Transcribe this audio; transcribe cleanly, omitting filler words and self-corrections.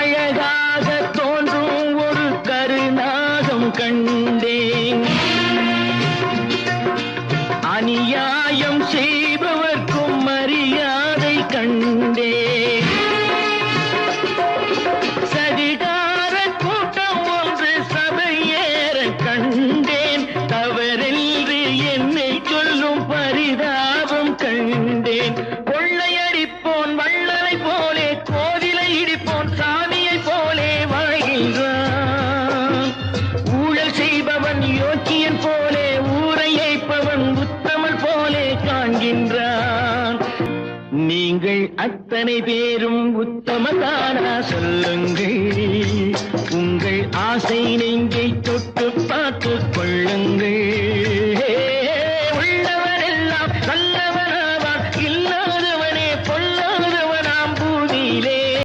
அழகாக தோன்றும் ஒரு கருநாகம் கண்டேன். அநியாயம் செய்பவர்க்கும் மரியாதை கண்டேன். சதிகார கூட்டம் ஒன்று சபையேற கண்டேன். தவறென்று என்னை சொல்லும் பரிதாபம் கண்டேன். கொள்ளையடிப்போன் வள்ளலை போலே, கோவிலை இடிப்போன் சாமியை போலே வாழ்கின்றான். ஊழல் செய்பவன் யோக்கியன் போலே, ஊரை ஏய்ப்பவன் உத்தமல் போலே காண்கின்றான். நீங்கள் அத்தனை பேரும் உத்தமதானா சொல்லுங்கள். உங்கள் ஆசை நெஞ்சே